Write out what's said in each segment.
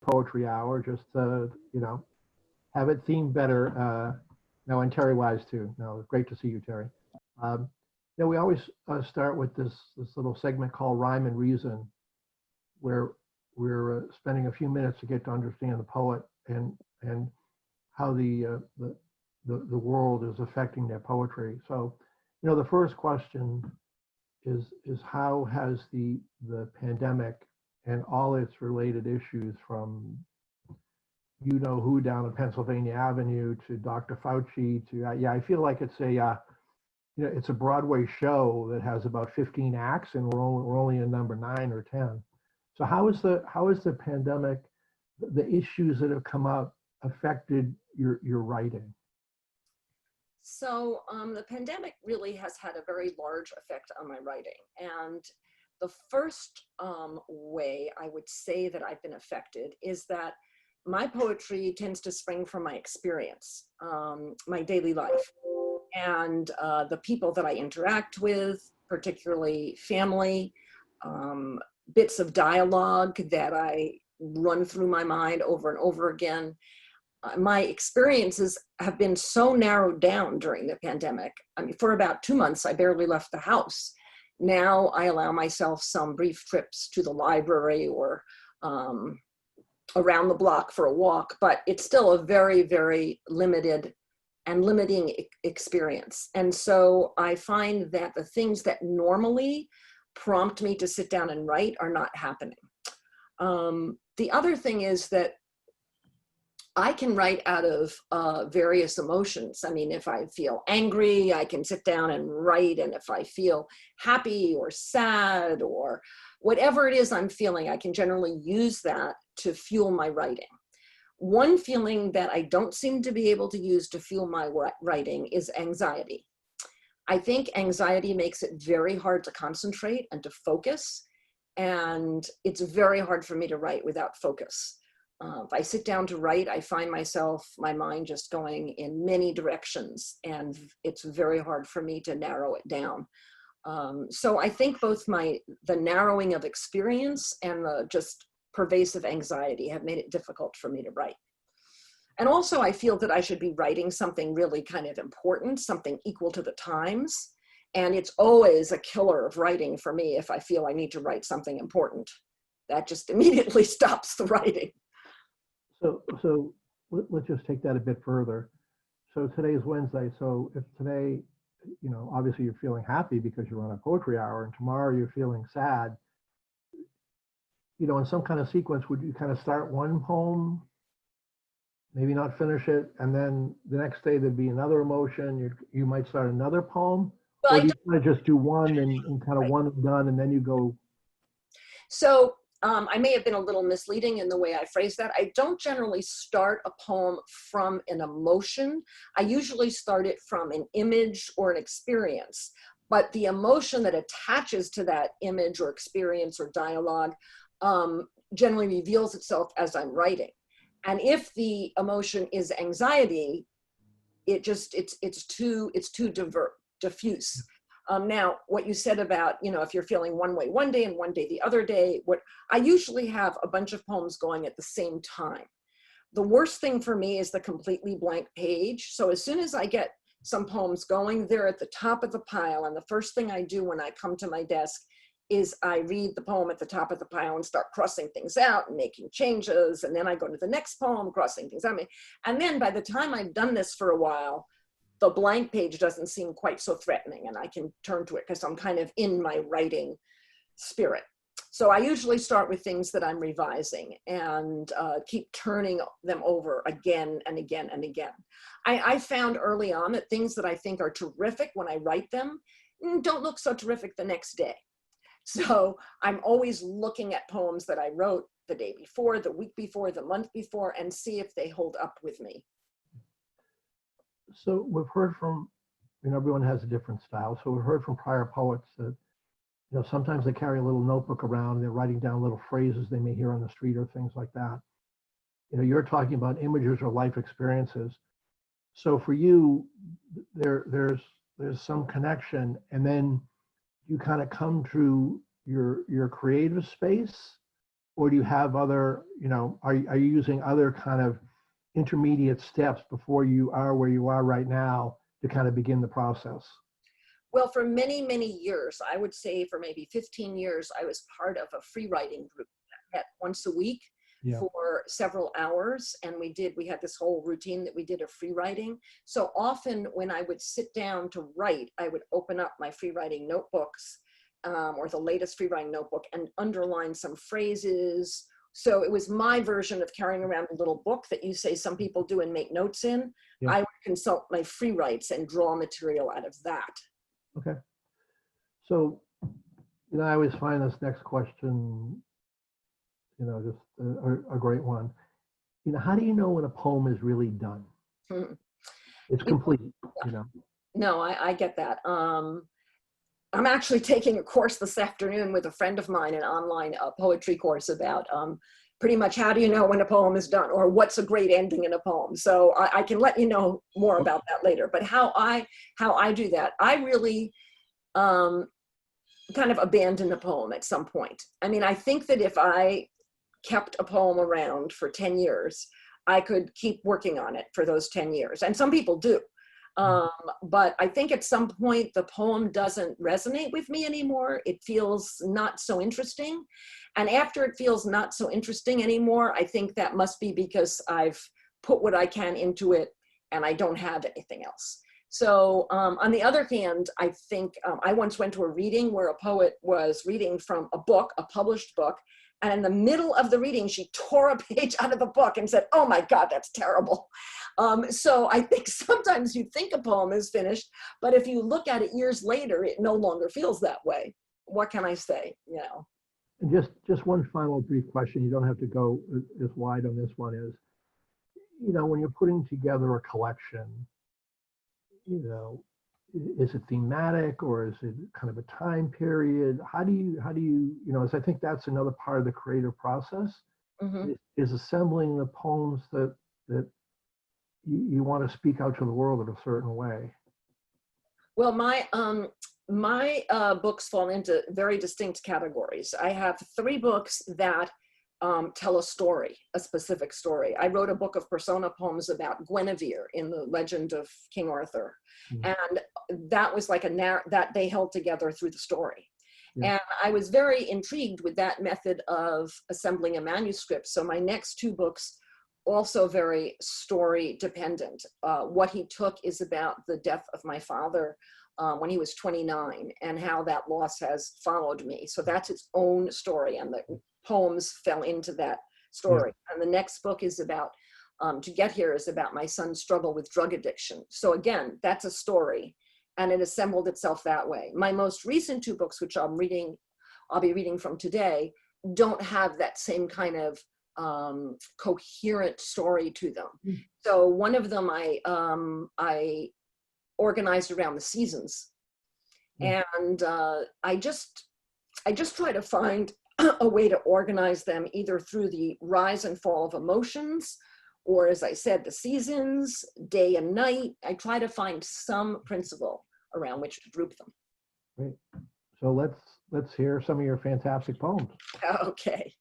poetry hour, just to, have it themed better. No, and Terry Wise too. No, great to see you, Terry. Um, we always start with this little segment called Rhyme and Reason, where we're spending a few minutes to get to understand the poet and how the world is affecting their poetry. So, the first question is how has the pandemic and all its related issues, from who down on Pennsylvania Avenue to Dr. Fauci to I feel like it's it's a Broadway show that has about 15 acts, and we're only in number 9 or 10. So how is the pandemic, the issues that have come up, affected your writing? So the pandemic really has had a very large effect on my writing. And the first way I would say that I've been affected is that my poetry tends to spring from my experience, my daily life, and the people that I interact with, particularly family, bits of dialogue that I run through my mind over and over again. My experiences have been so narrowed down during the pandemic. I mean, for about 2 months, I barely left the house. Now I allow myself some brief trips to the library or around the block for a walk, but it's still a very, very limited and limiting experience. And so I find that the things that normally prompt me to sit down and write are not happening. The other thing is that I can write out of various emotions. I mean, if I feel angry, I can sit down and write. And if I feel happy or sad or whatever it is I'm feeling, I can generally use that to fuel my writing. One feeling that I don't seem to be able to use to fuel my writing is anxiety. I think anxiety makes it very hard to concentrate and to focus. And it's very hard for me to write without focus. If I sit down to write, I find my mind just going in many directions, and it's very hard for me to narrow it down. So I think both the narrowing of experience and the just pervasive anxiety have made it difficult for me to write. And also I feel that I should be writing something really kind of important, something equal to the times. And it's always a killer of writing for me if I feel I need to write something important. That just immediately stops the writing. So let's just take that a bit further. So today is Wednesday. So if today, obviously you're feeling happy because you're on a poetry hour, and tomorrow you're feeling sad, in some kind of sequence, would you kind of start one poem, maybe not finish it, and then the next day there'd be another emotion, you might start another poem? Well, or do you kind of just do one and kind of one and done, and then you go? So I may have been a little misleading in the way I phrased that. I don't generally start a poem from an emotion. I usually start it from an image or an experience, but the emotion that attaches to that image or experience or dialogue generally reveals itself as I'm writing. And if the emotion is anxiety, it's too diffuse. Now, what you said about, if you're feeling one way one day and one day the other day, I usually have a bunch of poems going at the same time. The worst thing for me is the completely blank page. So as soon as I get some poems going, they're at the top of the pile. And the first thing I do when I come to my desk is I read the poem at the top of the pile and start crossing things out and making changes. And then I go to the next poem, crossing things out. And then by the time I've done this for a while, the blank page doesn't seem quite so threatening, and I can turn to it because I'm kind of in my writing spirit. So I usually start with things that I'm revising and keep turning them over again and again and again. I found early on that things that I think are terrific when I write them don't look so terrific the next day. So I'm always looking at poems that I wrote the day before, the week before, the month before, and see if they hold up with me. So we've heard from, everyone has a different style. So we've heard from prior poets that, sometimes they carry a little notebook around and they're writing down little phrases they may hear on the street or things like that. You're talking about images or life experiences. So for you, there's some connection, and then you kind of come to your creative space, or do you have other, are you using other kind of intermediate steps before you are where you are right now to kind of begin the process? Well, for many, many years, I would say for maybe 15 years, I was part of a free writing group that met once a week Yeah. for several hours. And we had this whole routine that we did of free writing. So often when I would sit down to write, I would open up my free writing notebooks or the latest free writing notebook and underline some phrases. So it was my version of carrying around a little book that you say some people do and make notes in. Yeah. I would consult my free writes and draw material out of that. Okay. So, I always find this next question, just a great one. How do you know when a poem is really done? Hmm. It's complete, No, I get that. I'm actually taking a course this afternoon with a friend of mine, an online poetry course about pretty much how do you know when a poem is done or what's a great ending in a poem. So I can let you know more about that later. But how I do that, I really kind of abandon a poem at some point. I mean, I think that if I kept a poem around for 10 years, I could keep working on it for those 10 years. And some people do. But I think at some point the poem doesn't resonate with me anymore. It feels not so interesting. And after it feels not so interesting anymore, I think that must be because I've put what I can into it and I don't have anything else. So on the other hand, I think I once went to a reading where a poet was reading from a book, a published book, and in the middle of the reading, she tore a page out of the book and said, "Oh my God, that's terrible." So I think sometimes you think a poem is finished, but if you look at it years later, it no longer feels that way. What can I say? And just one final brief question. You don't have to go as wide on this one is, when you're putting together a collection, is it thematic or is it kind of a time period? How do you, as I think that's another part of the creative process, Mm-hmm. is assembling the poems that you want to speak out to the world in a certain way. Well, my books fall into very distinct categories. I have 3 books that tell a story, a specific story. I wrote a book of persona poems about Guinevere in the legend of King Arthur. Mm. And that was like that they held together through the story. Yeah. And I was very intrigued with that method of assembling a manuscript. So my next 2 books, also very story dependent. What he took is about the death of my father when he was 29 and how that loss has followed me. So that's its own story, and the poems fell into that story. Yeah. And the next book is about, To Get Here is about my son's struggle with drug addiction. So again, that's a story, and it assembled itself that way. My most recent 2 books, which I'll be reading from today, don't have that same kind of coherent story to them. Mm. So one of them I organized around the seasons. Mm. And I just try to find a way to organize them either through the rise and fall of emotions, or as I said, the seasons, day and night. I try to find some principle around which to group them. Great. So let's hear some of your fantastic poems. Okay.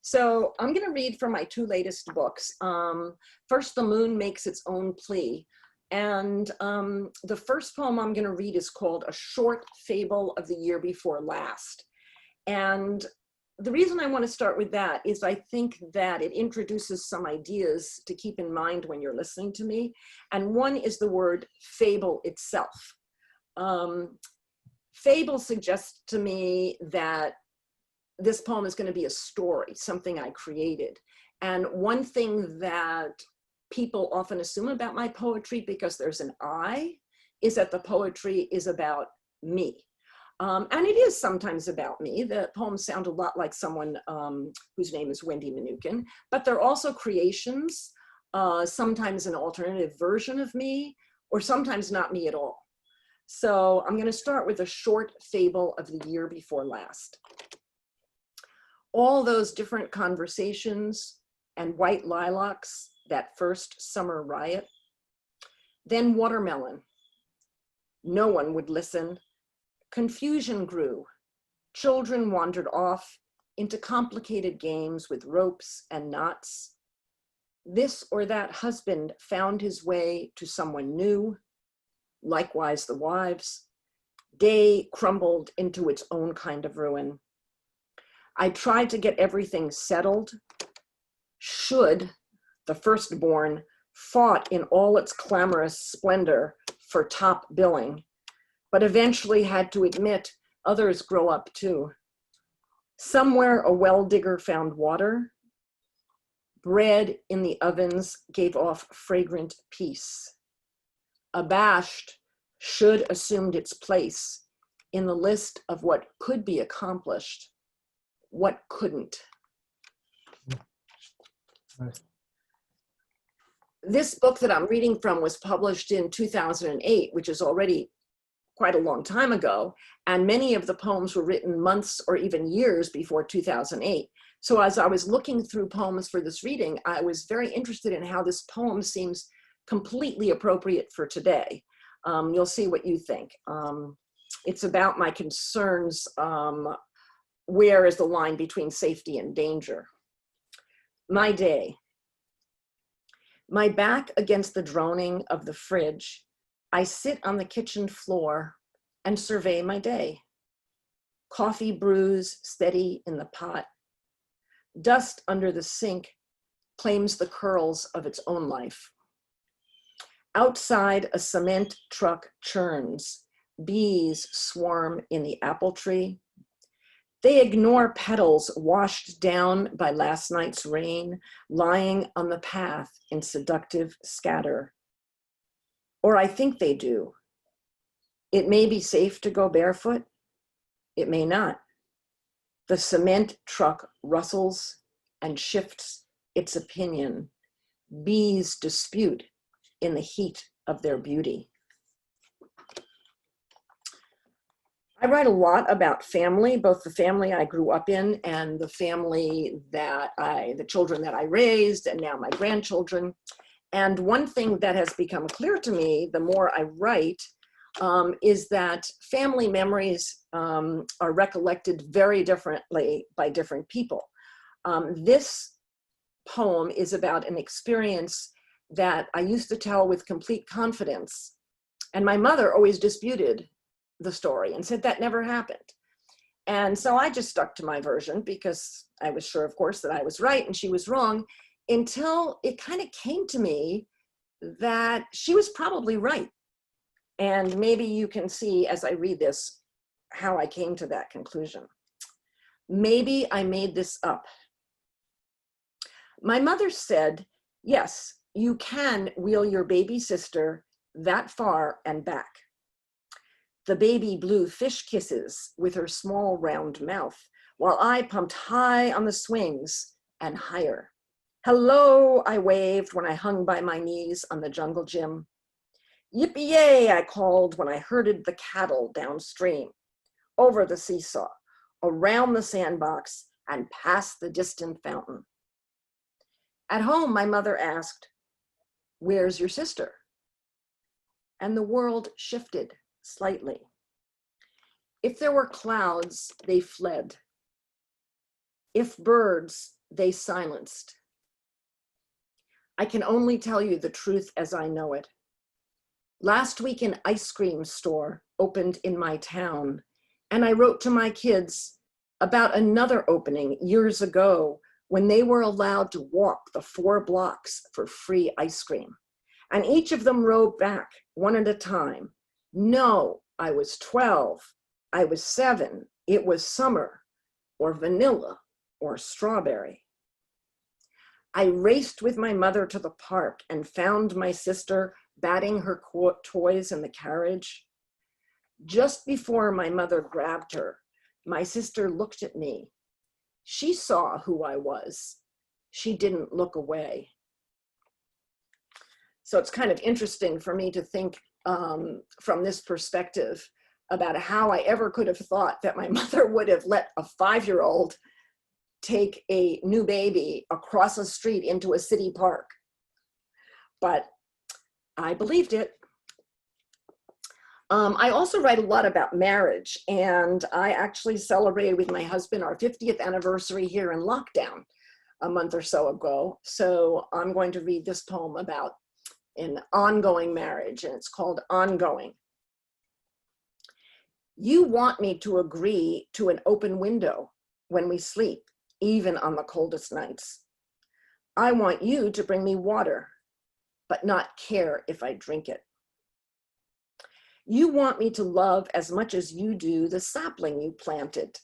So I'm going to read from my 2 latest books. First, The Moon Makes Its Own Plea. And the first poem I'm going to read is called A Short Fable of the Year Before Last. And the reason I want to start with that is I think that it introduces some ideas to keep in mind when you're listening to me. And one is the word fable itself. Fable suggests to me that this poem is going to be a story, something I created. And one thing that people often assume about my poetry, because there's an I, is that the poetry is about me. And it is sometimes about me. The poems sound a lot like someone whose name is Wendy Mnookin, but they're also creations, sometimes an alternative version of me, or sometimes not me at all. So I'm going to start with a short fable of the year before last. All those different conversations and white lilacs, that first summer riot. Then watermelon. No one would listen. Confusion grew. Children wandered off into complicated games with ropes and knots. This or that husband found his way to someone new, likewise the wives. Day crumbled into its own kind of ruin. I tried to get everything settled. Should the firstborn fought in all its clamorous splendor for top billing, but eventually had to admit others grow up too. Somewhere a well digger found water. Bread in the ovens gave off fragrant peace. Abashed, should assumed its place in the list of what could be accomplished, what couldn't. Right. This book that I'm reading from was published in 2008, which is already quite a long time ago, and many of the poems were written months or even years before 2008. So as I was looking through poems for this reading, I was very interested in how this poem seems completely appropriate for today. You'll see what you think. It's about my concerns, where is the line between safety and danger? My day. My back against the droning of the fridge, I sit on the kitchen floor and survey my day. Coffee brews steady in the pot. Dust under the sink claims the curls of its own life. Outside, a cement truck churns. Bees swarm in the apple tree. They ignore petals washed down by last night's rain, lying on the path in seductive scatter. Or I think they do. It may be safe to go barefoot. It may not. The cement truck rustles and shifts its opinion. Bees dispute in the heat of their beauty. I write a lot about family, both the family I grew up in and the family the children that I raised, and now my grandchildren. And one thing that has become clear to me, the more I write, is that family memories are recollected very differently by different people. This poem is about an experience that I used to tell with complete confidence. And my mother always disputed the story and said that never happened. And so I just stuck to my version because I was sure, of course, that I was right and she was wrong, until it kind of came to me that she was probably right. And maybe you can see as I read this how I came to that conclusion. Maybe I made this up. My mother said, yes, you can wheel your baby sister that far and back. The baby blew fish kisses with her small round mouth, while I pumped high on the swings and higher. Hello, I waved when I hung by my knees on the jungle gym. Yippee-yay, I called when I herded the cattle downstream, over the seesaw, around the sandbox, and past the distant fountain. At home, my mother asked, where's your sister? And the world shifted slightly. If there were clouds, they fled. If birds, they silenced. I can only tell you the truth as I know it. Last week, an ice cream store opened in my town, and I wrote to my kids about another opening years ago when they were allowed to walk the 4 blocks for free ice cream. And each of them wrote back one at a time. No, I was 12, I was 7, it was summer, or vanilla, or strawberry. I raced with my mother to the park and found my sister batting her toys in the carriage. Just before my mother grabbed her, my sister looked at me. She saw who I was. She didn't look away. So it's kind of interesting for me to think from this perspective about how I ever could have thought that my mother would have let a 5-year-old take a new baby across a street into a city park. But I believed it. I also write a lot about marriage, and I actually celebrated with my husband our 50th anniversary here in lockdown a month or so ago. So I'm going to read this poem about an ongoing marriage, and it's called Ongoing. You want me to agree to an open window when we sleep, even on the coldest nights. I want you to bring me water, but not care if I drink it. You want me to love as much as you do the sapling you planted.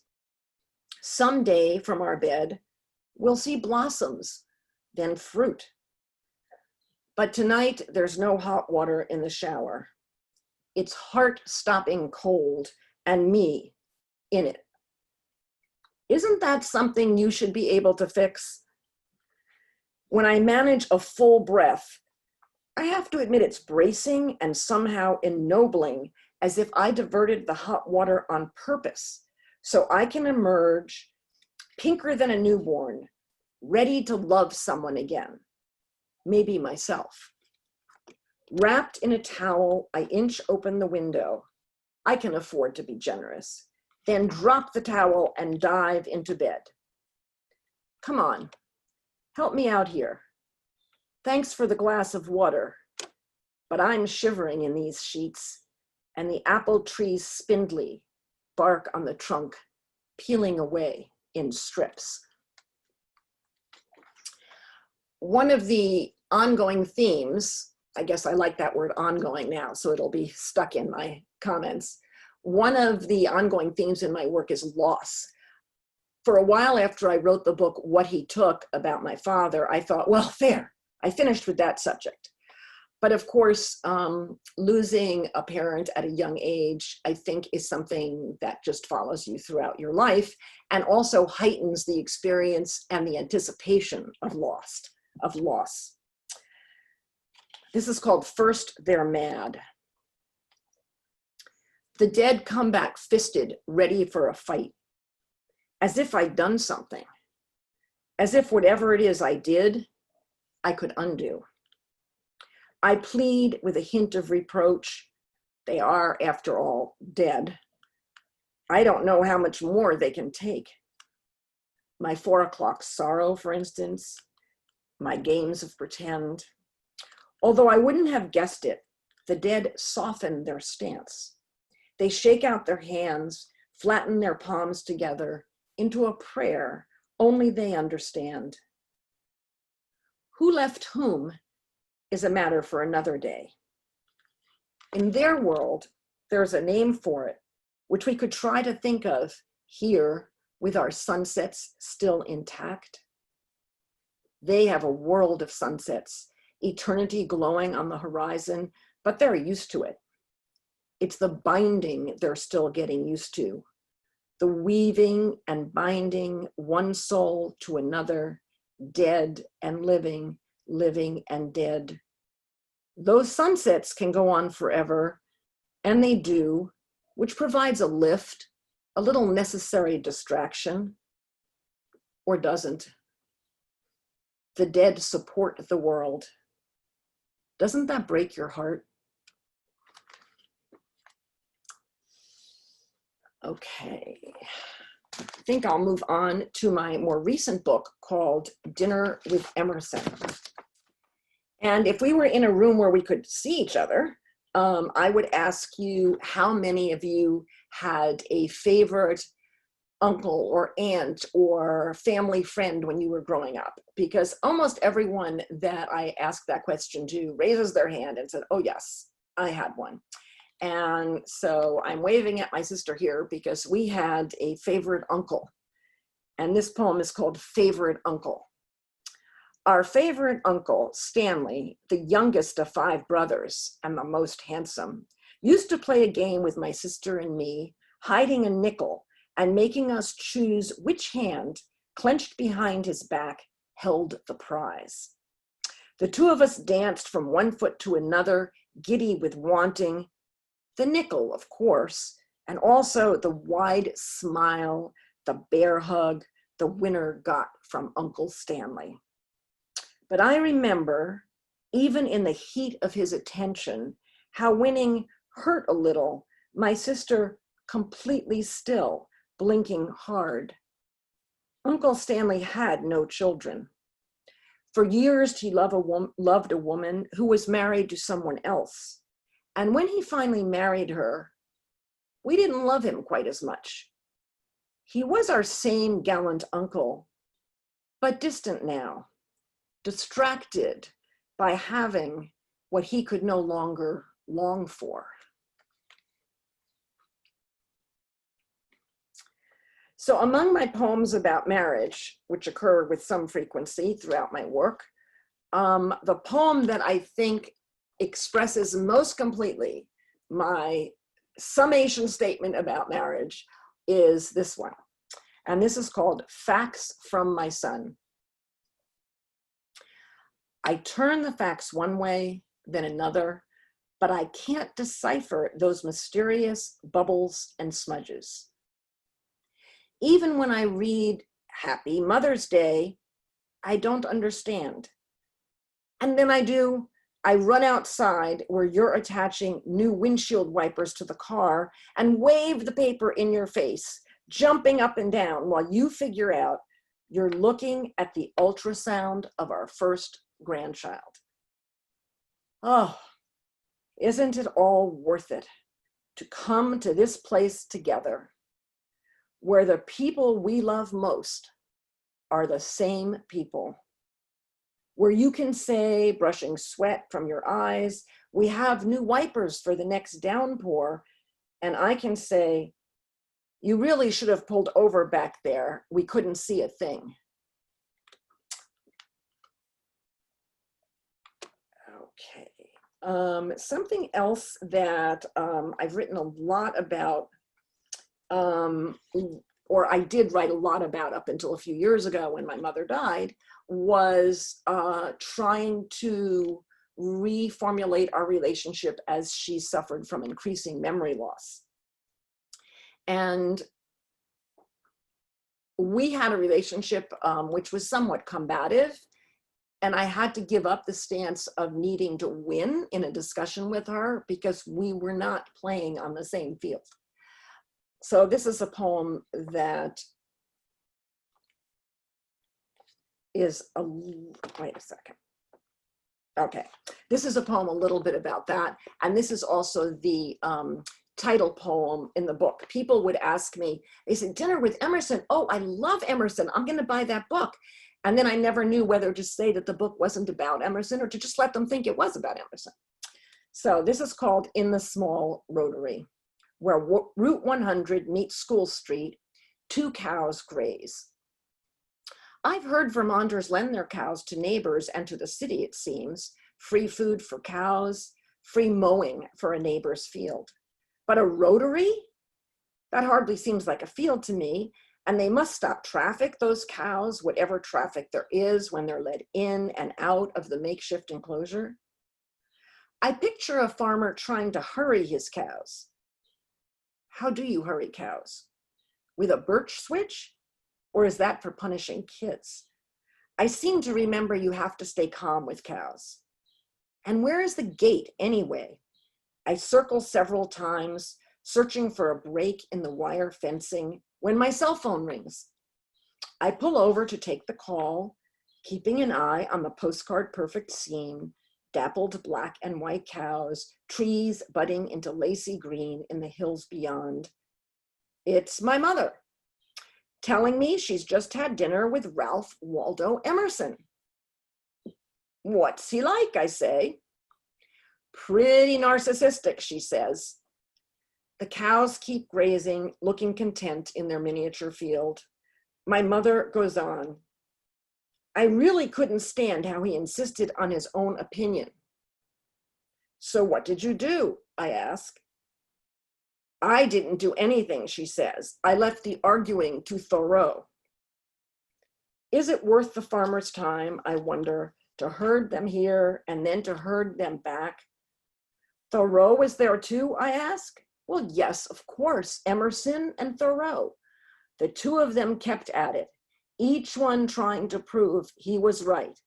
Someday from our bed, we'll see blossoms, then fruit. But tonight, there's no hot water in the shower. It's heart-stopping cold, and me in it. Isn't that something you should be able to fix? When I manage a full breath, I have to admit it's bracing and somehow ennobling, as if I diverted the hot water on purpose, so I can emerge pinker than a newborn, ready to love someone again, maybe myself. Wrapped in a towel, I inch open the window. I can afford to be generous. Then drop the towel and dive into bed. Come on, help me out here. Thanks for the glass of water, but I'm shivering in these sheets, and the apple tree's spindly, bark on the trunk, peeling away in strips. One of the ongoing themes, I guess I like that word ongoing now, so it'll be stuck in my comments. One of the ongoing themes in my work is loss. For a while after I wrote the book, What He Took, about my father, I thought, well, there, I finished with that subject. But of course, losing a parent at a young age, I think, is something that just follows you throughout your life and also heightens the experience and the anticipation of loss. This is called First They're Mad. The dead come back fisted, ready for a fight, as if I'd done something, as if whatever it is I did, I could undo. I plead with a hint of reproach. They are, after all, dead. I don't know how much more they can take. My 4 o'clock sorrow, for instance, my games of pretend. Although I wouldn't have guessed it, the dead soften their stance. They shake out their hands, flatten their palms together into a prayer only they understand. Who left whom is a matter for another day. In their world, there's a name for it, which we could try to think of here with our sunsets still intact. They have a world of sunsets, eternity glowing on the horizon, but they're used to it. It's the binding they're still getting used to, the weaving and binding one soul to another, dead and living, living and dead. Those sunsets can go on forever, and they do, which provides a lift, a little necessary distraction, or doesn't. The dead support the world. Doesn't that break your heart? Okay, I think I'll move on to my more recent book called Dinner with Emerson. And if we were in a room where we could see each other, I would ask you how many of you had a favorite uncle or aunt or family friend when you were growing up, because almost everyone that I asked that question to raises their hand and said, oh yes, I had one. And so I'm waving at my sister here because we had a favorite uncle. And this poem is called Favorite Uncle. Our favorite uncle, Stanley, the youngest of 5 brothers and the most handsome, used to play a game with my sister and me, hiding a nickel and making us choose which hand, clenched behind his back, held the prize. The 2 of us danced from one foot to another, giddy with wanting the nickel, of course, and also the wide smile, the bear hug the winner got from Uncle Stanley. But I remember, even in the heat of his attention, how winning hurt a little, my sister completely still, blinking hard. Uncle Stanley had no children. For years, he loved a woman who was married to someone else. And when he finally married her, we didn't love him quite as much. He was our same gallant uncle, but distant now, distracted by having what he could no longer long for. So among my poems about marriage, which occur with some frequency throughout my work, the poem that I think expresses most completely my summation statement about marriage is this one. And this is called Facts from My Son. I turn the facts one way, then another, but I can't decipher those mysterious bubbles and smudges. Even when I read Happy Mother's Day, I don't understand. And then I run outside where you're attaching new windshield wipers to the car and wave the paper in your face, jumping up and down while you figure out you're looking at the ultrasound of our first grandchild. Oh, isn't it all worth it to come to this place together where the people we love most are the same people, where you can say, brushing sweat from your eyes, we have new wipers for the next downpour, and I can say, you really should have pulled over back there. We couldn't see a thing. Okay, something else that I've written a lot about, or I did write a lot about up until a few years ago when my mother died, was trying to reformulate our relationship as she suffered from increasing memory loss. And we had a relationship which was somewhat combative, and I had to give up the stance of needing to win in a discussion with her because we were not playing on the same field. So this is a poem that is wait a second. Okay, this is a poem a little bit about that. And this is also the title poem in the book. People would ask me, they said, Dinner with Emerson. Oh, I love Emerson. I'm going to buy that book. And then I never knew whether to say that the book wasn't about Emerson or to just let them think it was about Emerson. So this is called In the Small Rotary, where Route 100 meets School Street, two cows graze. I've heard Vermonters lend their cows to neighbors and to the city, it seems. Free food for cows, free mowing for a neighbor's field. But a rotary? That hardly seems like a field to me. And they must stop traffic, those cows, whatever traffic there is when they're led in and out of the makeshift enclosure. I picture a farmer trying to hurry his cows. How do you hurry cows? With a birch switch? Or is that for punishing kids? I seem to remember you have to stay calm with cows. And where is the gate anyway? I circle several times, searching for a break in the wire fencing when my cell phone rings. I pull over to take the call, keeping an eye on the postcard perfect scene, dappled black and white cows, trees budding into lacy green in the hills beyond. It's my mother, telling me she's just had dinner with Ralph Waldo Emerson. What's he like, I say. Pretty narcissistic, she says. The cows keep grazing, looking content in their miniature field. My mother goes on. I really couldn't stand how he insisted on his own opinion. So what did you do? I ask. I didn't do anything, she says. I left the arguing to Thoreau. Is it worth the farmer's time, I wonder, to herd them here and then to herd them back? Thoreau was there too, I ask. Well, yes, of course, Emerson and Thoreau. The two of them kept at it, each one trying to prove he was right,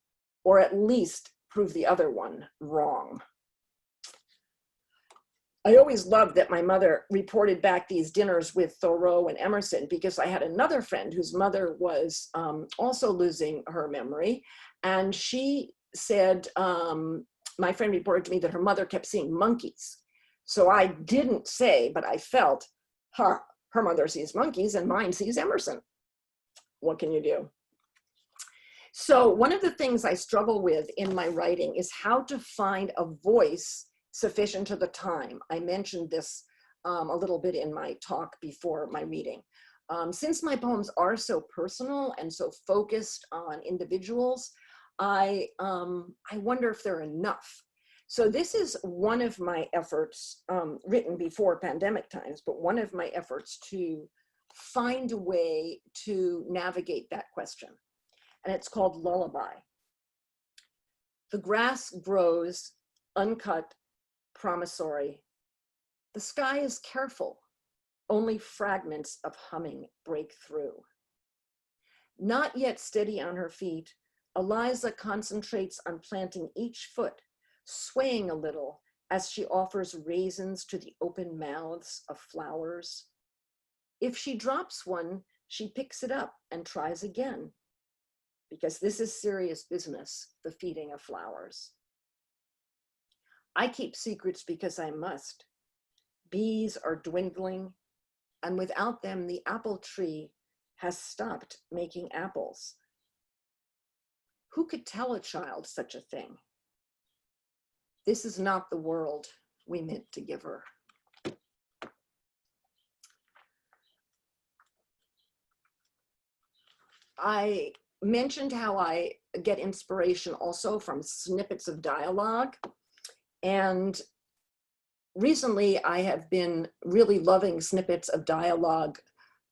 or at least prove the other one wrong. I always loved that my mother reported back these dinners with Thoreau and Emerson, because I had another friend whose mother was also losing her memory. And she said, my friend reported to me that her mother kept seeing monkeys. So I didn't say, but I felt, her mother sees monkeys and mine sees Emerson. What can you do? So one of the things I struggle with in my writing is how to find a voice sufficient to the time. I mentioned this a little bit in my talk before my reading. Since my poems are so personal and so focused on individuals, I wonder if they're enough. So this is one of my efforts, written before pandemic times, but one of my efforts to find a way to navigate that question. And it's called Lullaby. The grass grows uncut, promissory. The sky is careful. Only fragments of humming break through. Not yet steady on her feet, Eliza concentrates on planting each foot, swaying a little as she offers raisins to the open mouths of flowers. If she drops one, she picks it up and tries again, because this is serious business, the feeding of flowers. I keep secrets because I must. Bees are dwindling, and without them, the apple tree has stopped making apples. Who could tell a child such a thing? This is not the world we meant to give her. I mentioned how I get inspiration also from snippets of dialogue. And recently I have been really loving snippets of dialogue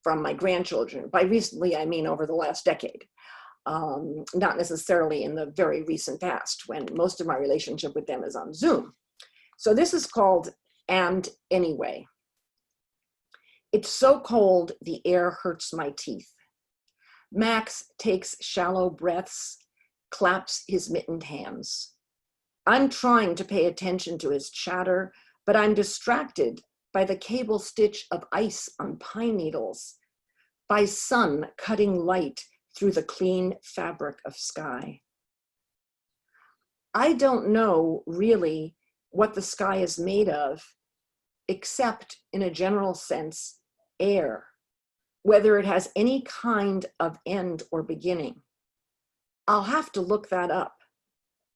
from my grandchildren. By recently, I mean over the last decade. Not necessarily in the very recent past, when most of my relationship with them is on Zoom. So this is called And Anyway. It's so cold, the air hurts my teeth. Max takes shallow breaths, claps his mittened hands. I'm trying to pay attention to his chatter, but I'm distracted by the cable stitch of ice on pine needles, by sun cutting light through the clean fabric of sky. I don't know really what the sky is made of, except in a general sense, air, whether it has any kind of end or beginning. I'll have to look that up.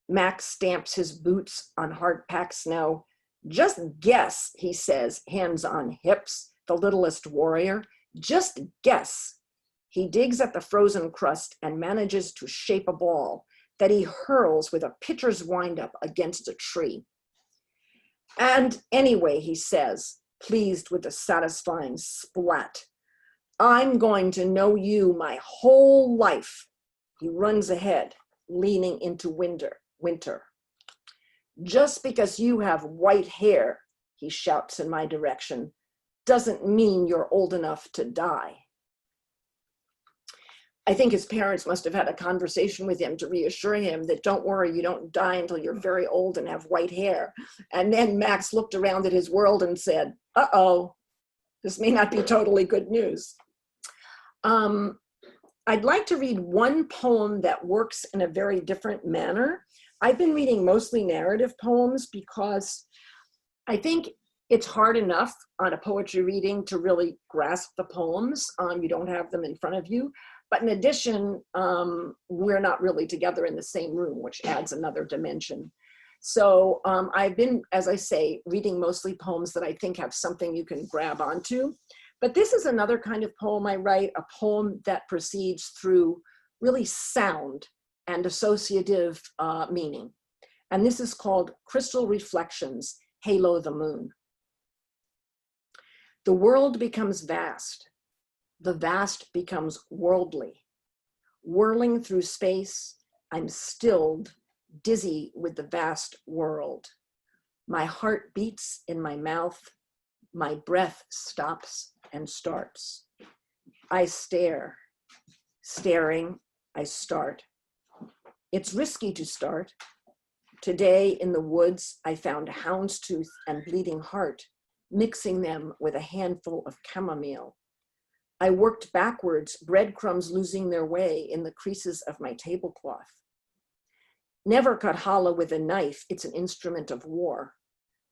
Max stamps his boots on hard-packed snow. Just guess, he says, hands on hips, the littlest warrior. Just guess. He digs at the frozen crust and manages to shape a ball that he hurls with a pitcher's windup against a tree. And anyway, he says, pleased with the satisfying splat, I'm going to know you my whole life. He runs ahead, leaning into winter. Just because you have white hair, he shouts in my direction, doesn't mean you're old enough to die. I think his parents must have had a conversation with him to reassure him that don't worry, you don't die until you're very old and have white hair. And then Max looked around at his world and said, uh-oh, this may not be totally good news. I'd like to read one poem that works in a very different manner. I've been reading mostly narrative poems because I think it's hard enough on a poetry reading to really grasp the poems. You don't have them in front of you. But in addition, we're not really together in the same room, which adds another dimension. So I've been, as I say, reading mostly poems that I think have something you can grab onto. But this is another kind of poem I write, a poem that proceeds through really sound and associative meaning. And this is called Crystal Reflections, Halo the Moon. The world becomes vast. The vast becomes worldly. Whirling through space, I'm stilled, dizzy with the vast world. My heart beats in my mouth. My breath stops and starts. I stare. Staring, I start. It's risky to start. Today in the woods, I found houndstooth and bleeding heart, mixing them with a handful of chamomile. I worked backwards, breadcrumbs losing their way in the creases of my tablecloth. Never cut challah with a knife, it's an instrument of war.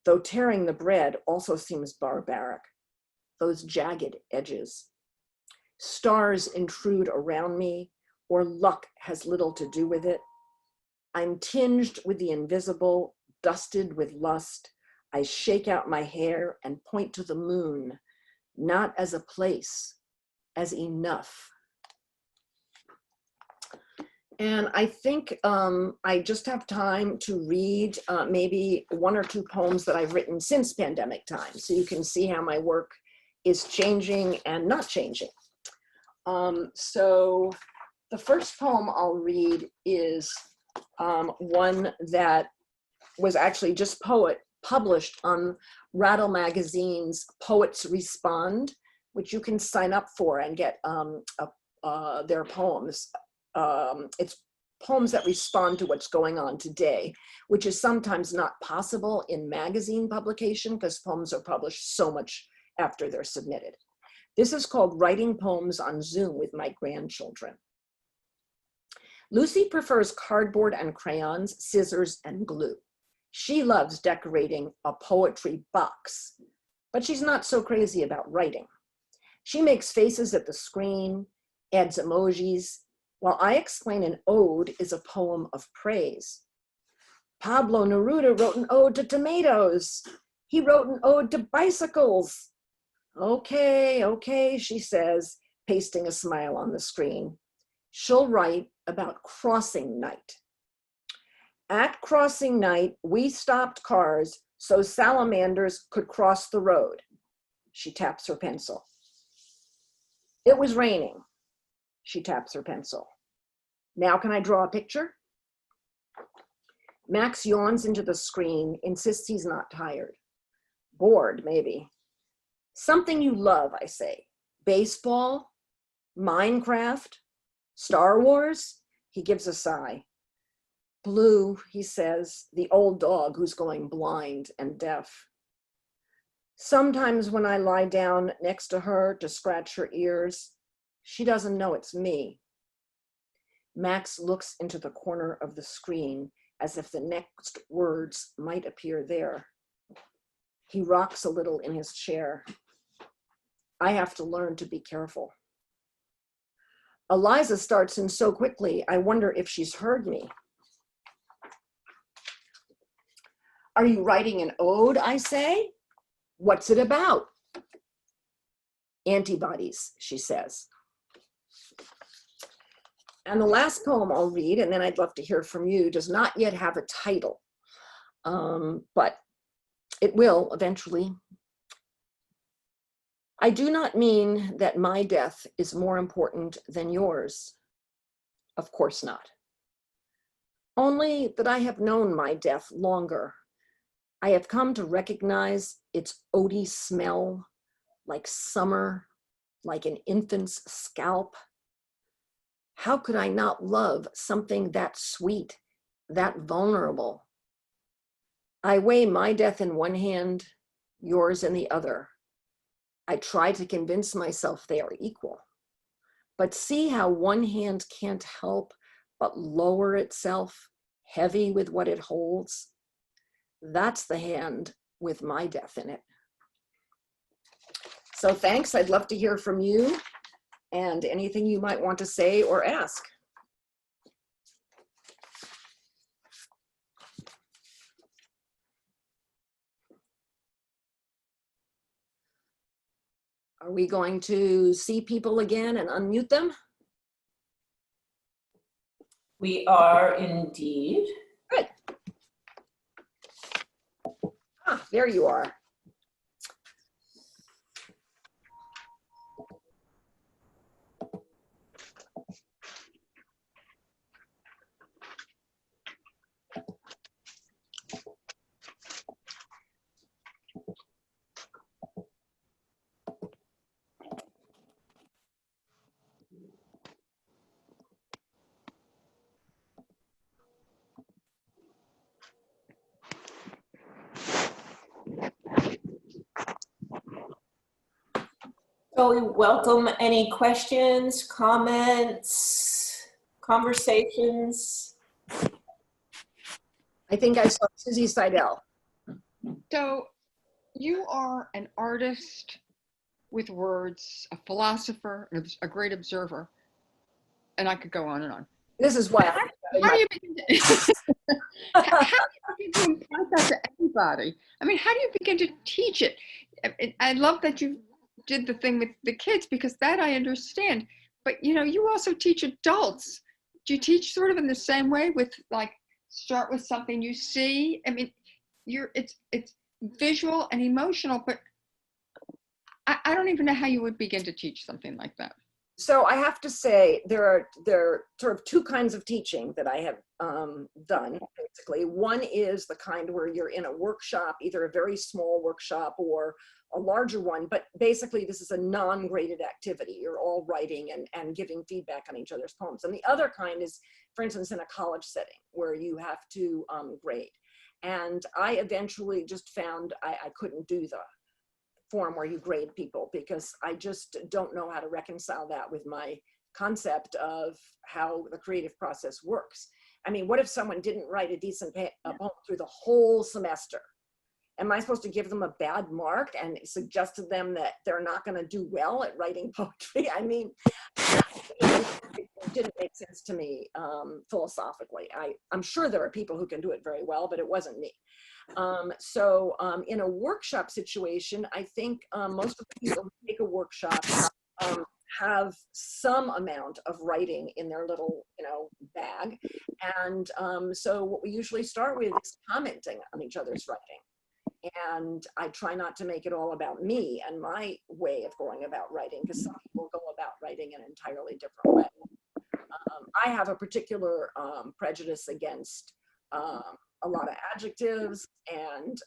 Though tearing the bread also seems barbaric, those jagged edges. Stars intrude around me, or luck has little to do with it. I'm tinged with the invisible, dusted with lust. I shake out my hair and point to the moon, not as a place, as enough. And I think I just have time to read maybe one or two poems that I've written since pandemic time, so you can see how my work is changing and not changing. So the first poem I'll read is one that was actually just published on Rattle Magazine's Poets Respond, which you can sign up for and get their poems. It's poems that respond to what's going on today, which is sometimes not possible in magazine publication because poems are published so much after they're submitted. This is called Writing Poems on Zoom with My Grandchildren. Lucy prefers cardboard and crayons, scissors and glue. She loves decorating a poetry box, but she's not so crazy about writing. She makes faces at the screen, adds emojis, while I explain an ode is a poem of praise. Pablo Neruda wrote an ode to tomatoes. He wrote an ode to bicycles. Okay, she says, pasting a smile on the screen. She'll write about crossing night. At crossing night, we stopped cars so salamanders could cross the road. She taps her pencil. It was raining. She taps her pencil. Now can I draw a picture? Max yawns into the screen, insists he's not tired. Bored, maybe. Something you love, I say. Baseball, Minecraft, Star Wars? He gives a sigh. Blue, he says, the old dog who's going blind and deaf. Sometimes when I lie down next to her to scratch her ears, she doesn't know it's me. Max looks into the corner of the screen as if the next words might appear there. He rocks a little in his chair. I have to learn to be careful. Eliza starts in so quickly, I wonder if she's heard me. Are you writing an ode, I say? What's it about? Antibodies, she says. And the last poem I'll read, and then I'd love to hear from you, does not yet have a title, but it will eventually. I do not mean that my death is more important than yours. Of course not. Only that I have known my death longer. I have come to recognize its oaty smell, like summer, like an infant's scalp. How could I not love something that sweet, that vulnerable? I weigh my death in one hand, yours in the other. I try to convince myself they are equal. But see how one hand can't help but lower itself, heavy with what it holds? That's the hand with my death in it. So thanks, I'd love to hear from you and anything you might want to say or ask. Are we going to see people again and unmute them? We are indeed. Good. Ah, there you are. So we welcome any questions, comments, conversations. I think I saw Susie Seidel. So you are an artist with words, a philosopher, a great observer, and I could go on and on. This is why How do you begin to, how do you begin to impart that to everybody? I mean, how do you begin to teach it? I love that you did the thing with the kids because that I understand. But you also teach adults. Do you teach sort of in the same way with like start with something you see? I mean, it's visual and emotional, but I don't even know how you would begin to teach something like that. So I have to say there are sort of two kinds of teaching that I have done, basically. One is the kind where you're in a workshop, either a very small workshop or a larger one, but basically this is a non-graded activity. You're all writing and giving feedback on each other's poems. And the other kind is, for instance, in a college setting where you have to grade. And I eventually just found I couldn't do the form where you grade people because I just don't know how to reconcile that with my concept of how the creative process works. I mean, what if someone didn't write a decent poem through the whole semester? Am I supposed to give them a bad mark and suggest to them that they're not going to do well at writing poetry? I mean, it didn't make sense to me philosophically. I'm sure there are people who can do it very well, but it wasn't me. So in a workshop situation, I think most of the people who take a workshop have some amount of writing in their little, bag. And so what we usually start with is commenting on each other's writing. And I try not to make it all about me and my way of going about writing, because some people go about writing an entirely different way. I have a particular prejudice against a lot of adjectives and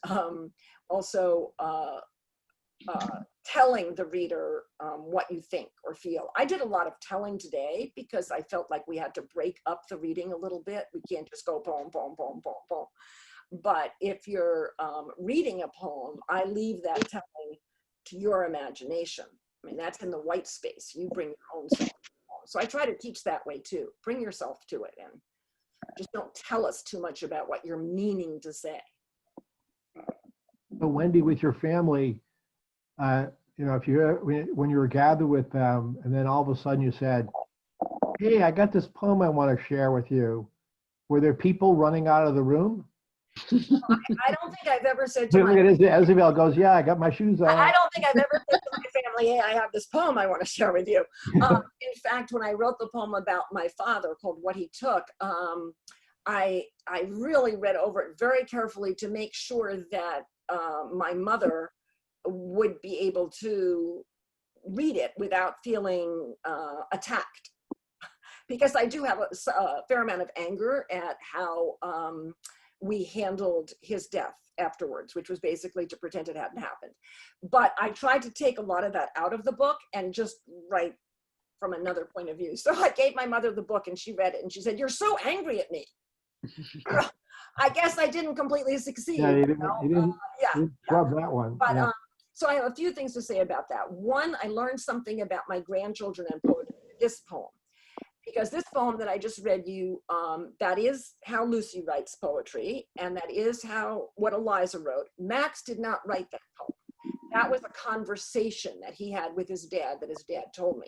also telling the reader what you think or feel. I did a lot of telling today because I felt like we had to break up the reading a little bit. We can't just go poem, poem, poem, poem, poem. But if you're reading a poem, I leave that telling to your imagination. I mean, that's in the white space. You bring your own self. So I try to teach that way too. Bring yourself to it and just don't tell us too much about what you're meaning to say. So Wendy, with your family, if when you were gathered with them and then all of a sudden you said, hey, I got this poem I want to share with you. Were there people running out of the room? I don't think I've ever said to my Isabel goes, yeah, I got my shoes on. I don't think I've ever said to my family, hey, I have this poem I want to share with you. In fact, when I wrote the poem about my father called What He Took, I really read over it very carefully to make sure that my mother would be able to read it without feeling attacked. Because I do have a fair amount of anger at how we handled his death afterwards, which was basically to pretend it hadn't happened. But I tried to take a lot of that out of the book and just write from another point of view. So I gave my mother the book and she read it and she said, you're so angry at me. I guess I didn't completely succeed. Yeah, you didn't scrub that one. But yeah. So I have a few things to say about that. One, I learned something about my grandchildren and poetry, this poem. Because this poem that I just read you, that is how Lucy writes poetry, and that is what Eliza wrote. Max did not write that poem. That was a conversation that he had with his dad that his dad told me.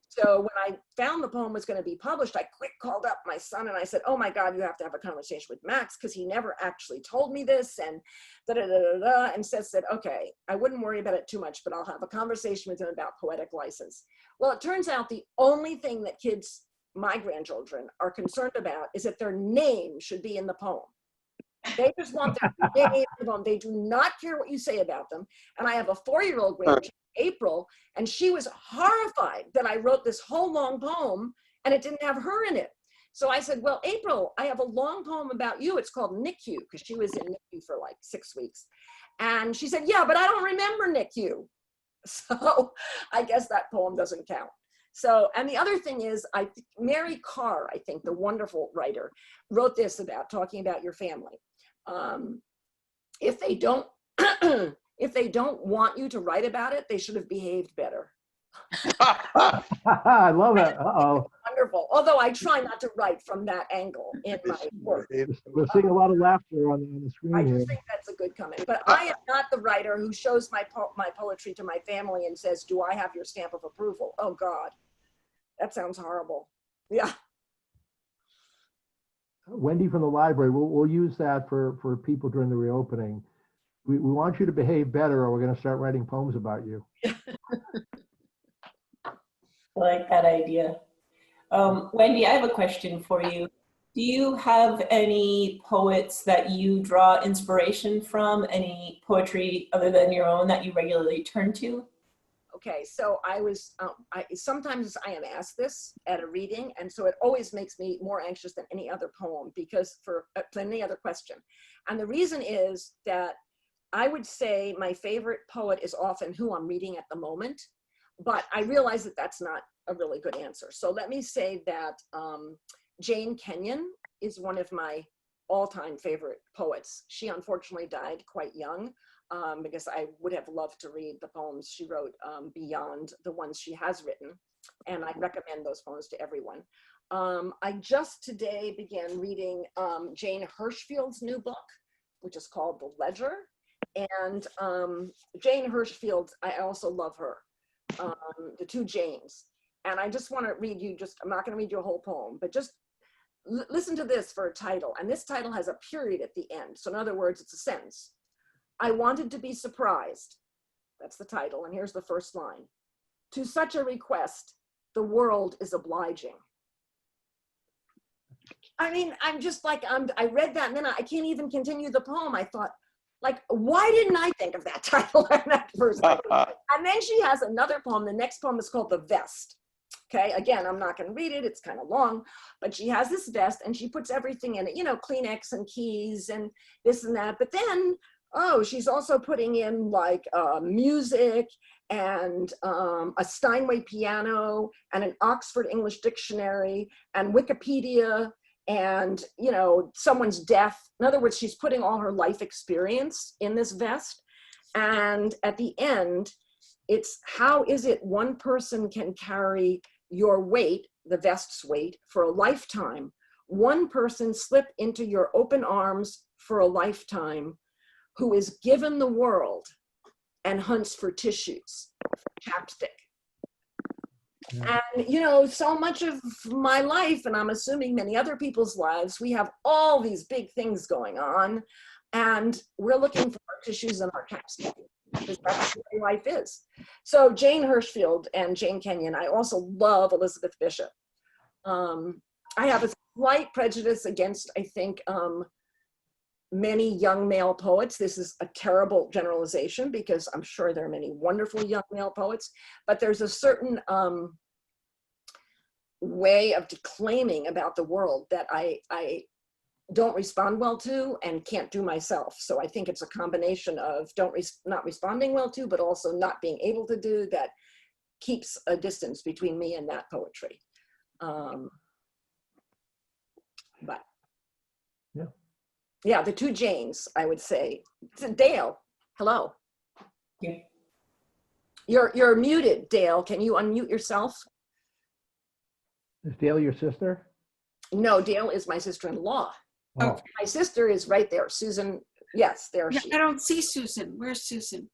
So when I found the poem was going to be published, I quick called up my son and I said, oh my God, you have to have a conversation with Max because he never actually told me this, and da-da-da-da-da. And Seth said, okay, I wouldn't worry about it too much, but I'll have a conversation with him about poetic license. Well, it turns out the only thing that kids, my grandchildren, are concerned about is that their name should be in the poem. They just want their name in the poem. They do not care what you say about them. And I have a 4-year-old grandchild, April, and she was horrified that I wrote this whole long poem and it didn't have her in it. So I said, well, April, I have a long poem about you. It's called NICU, because she was in NICU for like 6 weeks. And she said, yeah, but I don't remember NICU. So I guess that poem doesn't count. So, and the other thing is, Mary Carr, I think, the wonderful writer, wrote this about talking about your family. If they don't, if they don't want you to write about it, they should have behaved better. I love it. Uh-oh. Wonderful. Although I try not to write from that angle in my work. We're seeing a lot of laughter on the I screen here. just think that's a good comment. But I am not the writer who shows my poetry to my family and says, "Do I have your stamp of approval?" Oh God, that sounds horrible. Yeah. Wendy from the library, we'll use that for people during the reopening. We want you to behave better or we're going to start writing poems about you. I like that idea. Wendy, I have a question for you. Do you have any poets that you draw inspiration from? Any poetry other than your own that you regularly turn to? Okay, so sometimes I am asked this at a reading, and so it always makes me more anxious than any other poem because than any other question. And the reason is that I would say my favorite poet is often who I'm reading at the moment, but I realize that that's not a really good answer. So let me say that Jane Kenyon is one of my all-time favorite poets. She unfortunately died quite young. Because I would have loved to read the poems she wrote beyond the ones she has written. And I recommend those poems to everyone. I just today began reading Jane Hirshfield's new book, which is called The Ledger. And Jane Hirshfield, I also love her, the two Janes. And I just want to read you I'm not going to read you a whole poem, but just listen to this for a title. And this title has a period at the end. So in other words, it's a sentence. I wanted to be surprised. That's the title. And here's the first line. To such a request, the world is obliging. I mean, I'm just like, I read that and then I can't even continue the poem. I thought, like, why didn't I think of that title in that first place? And then she has another poem. The next poem is called The Vest. Okay, again, I'm not going to read it. It's kind of long, but she has this vest and she puts everything in it, you know, Kleenex and keys and this and that. But then, oh, she's also putting in like music and a Steinway piano and an Oxford English dictionary and Wikipedia and, you know, someone's death. In other words, she's putting all her life experience in this vest. And at the end, it's how is it one person can carry your weight, the vest's weight, for a lifetime? One person slip into your open arms for a lifetime, who is given the world and hunts for tissues, chapstick. Yeah. And, you know, so much of my life, and I'm assuming many other people's lives, we have all these big things going on, and we're looking for our tissues and our chapstick, because that's the way life is. So Jane Hirshfield and Jane Kenyon. I also love Elizabeth Bishop. I have a slight prejudice against, I think, many young male poets. This is a terrible generalization because I'm sure there are many wonderful young male poets, but there's a certain way of declaiming about the world that I don't respond well to and can't do myself. So I think it's a combination of not responding well to, but also not being able to do that keeps a distance between me and that poetry. But yeah. Yeah, the two Janes, I would say. Dale, hello. Yeah. You're muted, Dale. Can you unmute yourself? Is Dale your sister? No, Dale is my sister-in-law. Oh. Okay. My sister is right there. Susan, yes, there she I is. don't see Susan. Where's Susan?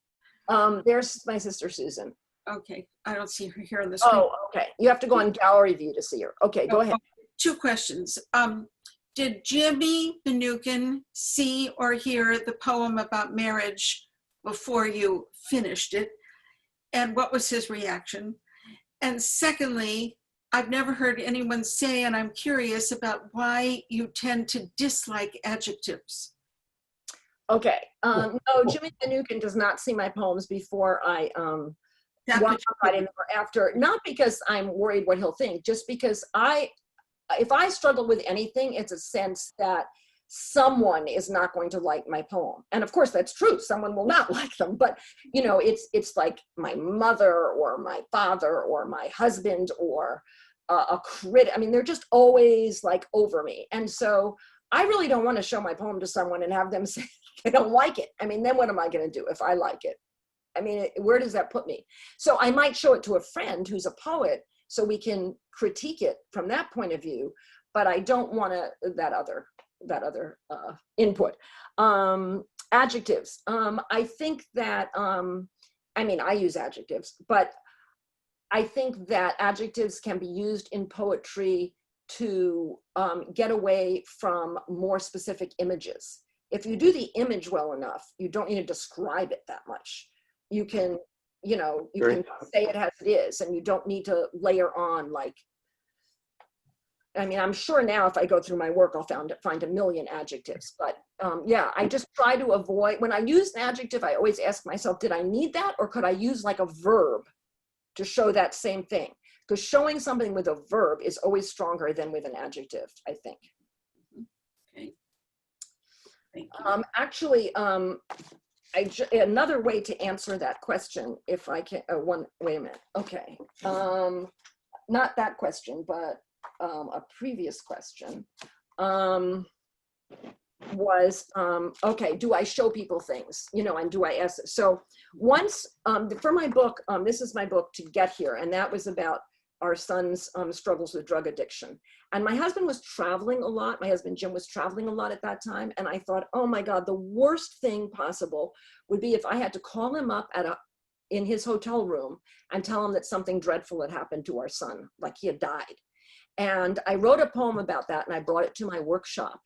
There's my sister, Susan. Okay, I don't see her here on the screen. Oh, okay. You have to go on gallery view to see her. Okay, go ahead. Two questions. Did Jimmy Mnookin see or hear the poem about marriage before you finished it? And what was his reaction? And secondly, I've never heard anyone say, and I'm curious about why you tend to dislike adjectives. Okay. No, Jimmy Mnookin does not see my poems before I want to write in or after. Not because I'm worried what he'll think, just because if I struggle with anything, it's a sense that someone is not going to like my poem. And of course that's true. Someone will not like them, but you know, it's like my mother or my father or my husband or a critic. I mean, they're just always like over me. And so I really don't want to show my poem to someone and have them say they don't like it. I mean, then what am I going to do if I like it? I mean, where does that put me? So I might show it to a friend who's a poet so we can critique it from that point of view, but I don't want that other input. Adjectives. I think that, I mean, I use adjectives, but I think that adjectives can be used in poetry to get away from more specific images. If you do the image well enough, you don't need to describe it that much. You can, you know, you can say it as it is, and you don't need to layer on like, I mean, I'm sure now if I go through my work, I'll find a million adjectives, but yeah, I just try to avoid, when I use an adjective, I always ask myself, did I need that? Or could I use like a verb to show that same thing? Because showing something with a verb is always stronger than with an adjective, I think. Okay. Thank you. Actually, another way to answer that question, if I can, wait a minute, okay. Not that question, but a previous question was, okay, do I show people things, you know, and do I ask? So once, for my book, this is my book, To Get Here, and that was about our son's struggles with drug addiction. And my husband was traveling a lot. My husband, Jim, was traveling a lot at that time. And I thought, oh my God, the worst thing possible would be if I had to call him up in his hotel room and tell him that something dreadful had happened to our son, like he had died. And I wrote a poem about that and I brought it to my workshop.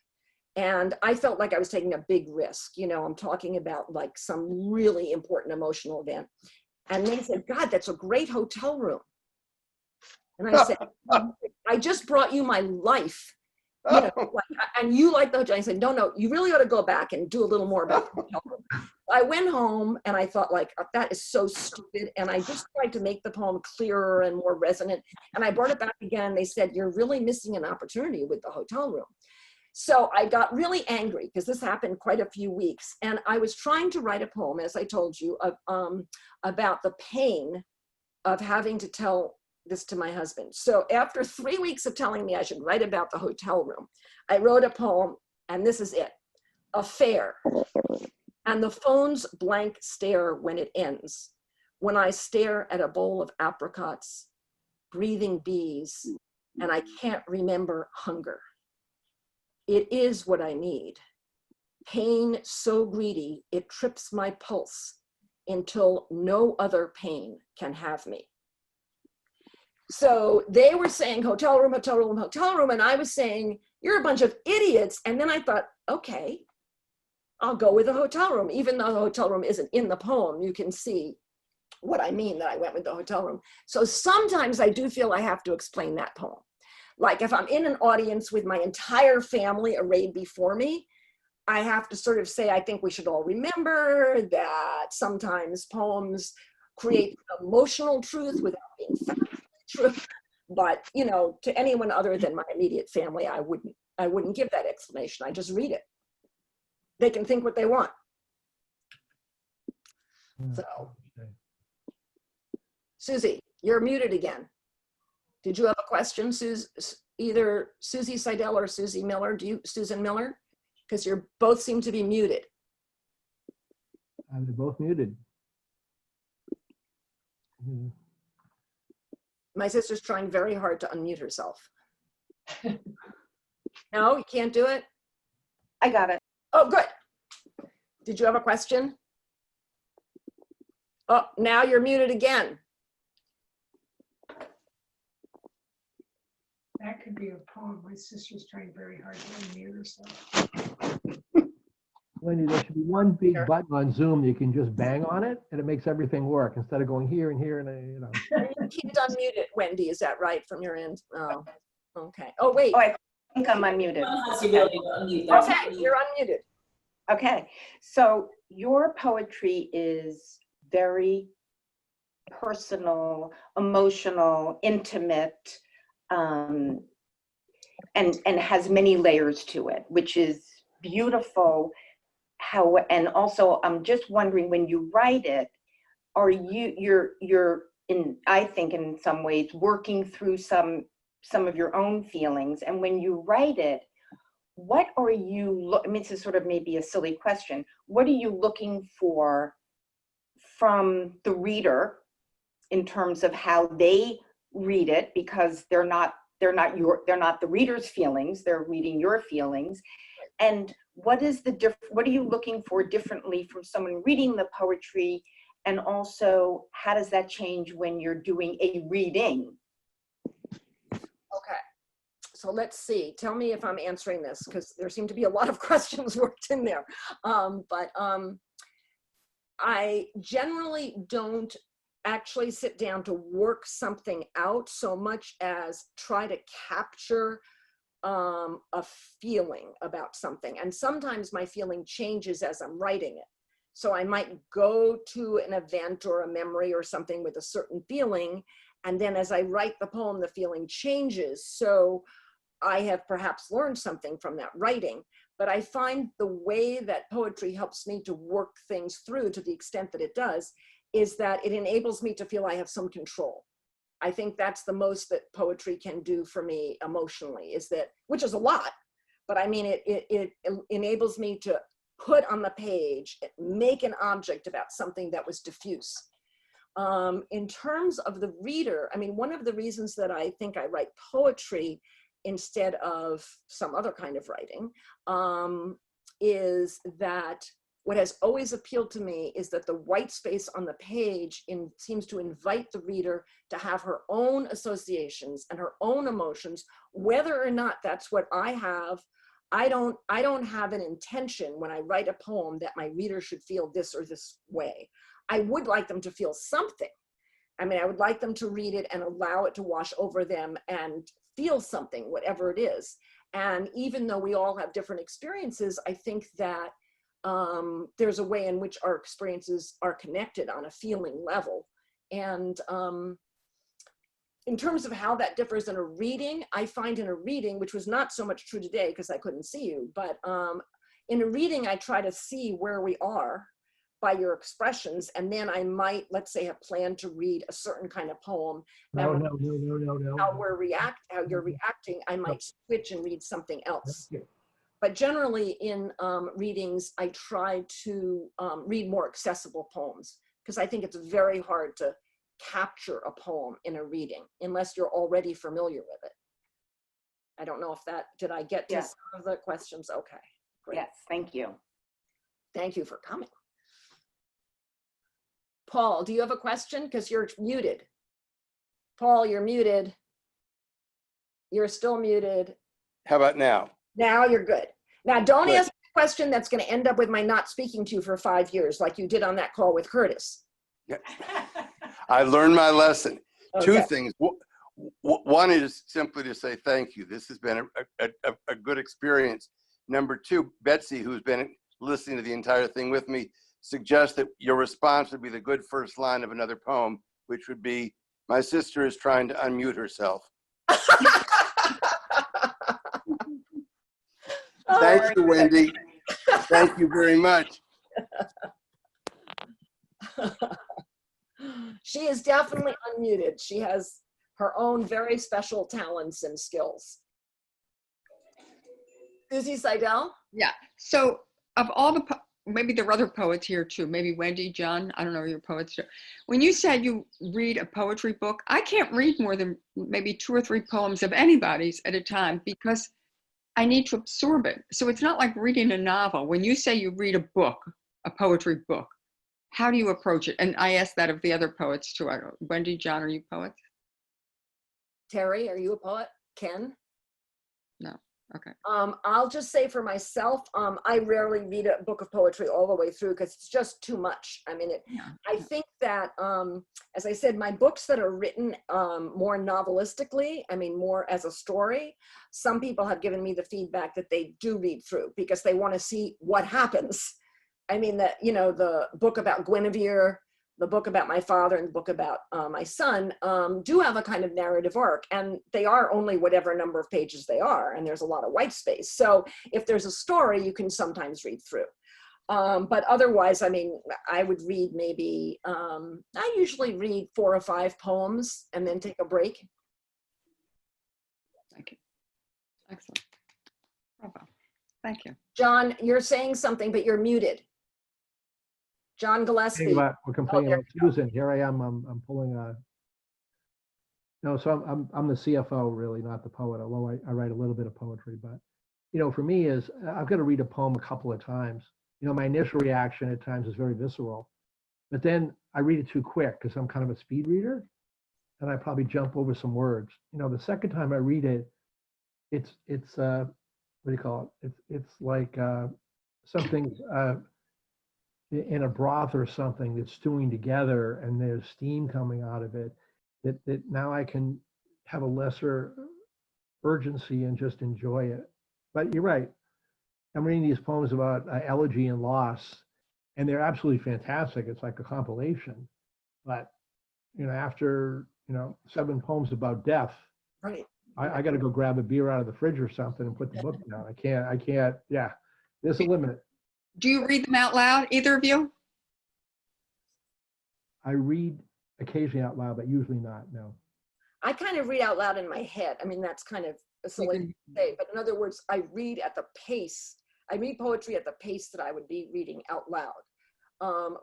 And I felt like I was taking a big risk. You know, I'm talking about like some really important emotional event. And they said, God, that's a great hotel room. And I said, I just brought you my life. You know, like, and you like the hotel. I said, no, you really ought to go back and do a little more about the hotel room. I went home and I thought, like, that is so stupid. And I just tried to make the poem clearer and more resonant. And I brought it back again. They said, you're really missing an opportunity with the hotel room. So I got really angry because this happened quite a few weeks. And I was trying to write a poem, as I told you, about the pain of having to tell this to my husband. So after 3 weeks of telling me I should write about the hotel room, I wrote a poem, and this is it. Affair. And the phone's blank stare when it ends, when I stare at a bowl of apricots, breathing bees, and I can't remember hunger. It is what I need. Pain so greedy, it trips my pulse until no other pain can have me. So they were saying hotel room, hotel room, hotel room, and I was saying, you're a bunch of idiots. And then I thought, okay, I'll go with the hotel room. Even though the hotel room isn't in the poem, you can see what I mean that I went with the hotel room. So sometimes I do feel I have to explain that poem. Like if I'm in an audience with my entire family arrayed before me, I have to sort of say, I think we should all remember that sometimes poems create emotional truth without being factually true. But, you know, to anyone other than my immediate family, I wouldn't give that explanation. I just read it. They can think what they want. So, Susie, you're muted again. Did you have a question, either Susie Seidel or Susie Miller? Susan Miller? Because you both seem to be muted. They're both muted. My sister's trying very hard to unmute herself. No, you can't do it? I got it. Oh, good. Did you have a question? Oh, now you're muted again. That could be a poem. My sister's trying very hard to unmute herself. Wendy, there should be one big button on Zoom. You can just bang on it and it makes everything work instead of going here and here and you know. You can't unmute it, Wendy. Is that right from your end? Oh, okay. Oh, wait. Oh, I think I'm unmuted. Okay, you're unmuted. Okay, so your poetry is very personal, emotional, intimate, and has many layers to it, which is beautiful. And also, I'm just wondering, when you write it, are you're in, I think in some ways, working through some of your own feelings, and when you write it, what are you, I mean, this is sort of maybe a silly question, what are you looking for from the reader in terms of how they read it, because they're not the reader's feelings, they're reading your feelings. And what are you looking for differently from someone reading the poetry? And also, how does that change when you're doing a reading? Okay. So let's see. Tell me if I'm answering this, because there seem to be a lot of questions worked in there. I generally don't actually sit down to work something out so much as try to capture a feeling about something. And sometimes my feeling changes as I'm writing it. So I might go to an event or a memory or something with a certain feeling, and then as I write the poem, the feeling changes. So I have perhaps learned something from that writing. But I find the way that poetry helps me to work things through, to the extent that it does, is that it enables me to feel I have some control. I think that's the most that poetry can do for me emotionally, is that, which is a lot, but I mean, it enables me to put on the page, make an object about something that was diffuse. In terms of the reader, I mean, one of the reasons that I think I write poetry instead of some other kind of writing is that what has always appealed to me is that the white space on the page seems to invite the reader to have her own associations and her own emotions, whether or not that's what I have. I don't have an intention when I write a poem that my reader should feel this or this way. I would like them to feel something. I mean, I would like them to read it and allow it to wash over them and feel something, whatever it is. And even though we all have different experiences, I think that there's a way in which our experiences are connected on a feeling level. And in terms of how that differs in a reading, I find in a reading, which was not so much true today because I couldn't see you, but in a reading, I try to see where we are by your expressions, and then I might, let's say, have planned to read a certain kind of poem. No. How you're reacting, I might switch and read something else. But generally in readings, I try to read more accessible poems, because I think it's very hard to capture a poem in a reading unless you're already familiar with it. I don't know if did I get to some of the questions? Okay, great. Yes, thank you. Thank you for coming. Paul, do you have a question? Because you're muted. Paul, you're muted. You're still muted. How about now? Now you're good. Now don't Good. ask a question that's going to end up with my not speaking to you for 5 years like you did on that call with Curtis. Yeah. I learned my lesson. Okay. Two things. One is simply to say thank you. This has been a good experience. Number two, Betsy, who's been listening to the entire thing with me, suggests that your response would be the good first line of another poem, which would be, "My sister is trying to unmute herself." Thank you, Wendy. Thank you very much. She is definitely unmuted. She has her own very special talents and skills. Susie Seidel? Yeah. So of all the, maybe there are other poets here too, maybe Wendy, John, I don't know your poets too. When you said you read a poetry book, I can't read more than maybe 2 or 3 poems of anybody's at a time because I need to absorb it. So it's not like reading a novel. When you say you read a book, a poetry book, how do you approach it? And I asked that of the other poets too. I don't, Wendy, John, are you poets? Terry, are you a poet? Ken? No. Okay. I'll just say for myself, I rarely read a book of poetry all the way through because it's just too much. I mean, I think that, as I said, my books that are written more novelistically, I mean, more as a story, some people have given me the feedback that they do read through because they want to see what happens. I mean, that, you know, the book about Guinevere, the book about my father, and the book about my son do have a kind of narrative arc, and they are only whatever number of pages they are, and there's a lot of white space. So if there's a story, you can sometimes read through. But otherwise, I mean, I would read maybe, I usually read 4 or 5 poems and then take a break. Thank you. Excellent. Bravo. Thank you. John, you're saying something, but you're muted. John Gillespie. We're complaining there about Susan. Here I am. I'm pulling a. No, so I'm the CFO, really, not the poet. Although I write a little bit of poetry, but for me is I've got to read a poem a couple of times. My initial reaction at times is very visceral, but then I read it too quick because I'm kind of a speed reader, and I probably jump over some words. The second time I read it, it's what do you call it? It's like something in a broth or something that's stewing together, and there's steam coming out of it. That now I can have a lesser urgency and just enjoy it. But you're right. I'm reading these poems about elegy and loss, and they're absolutely fantastic. It's like a compilation. But after 7 poems about death, Right. I got to go grab a beer out of the fridge or something and put the book down. I can't. Yeah, there's a limit. Do you read them out loud, either of you? I read occasionally out loud, but usually not. No. I kind of read out loud in my head. I mean, that's kind of a silly thing to say, but in other words, I read at the pace. I read poetry at the pace that I would be reading out loud.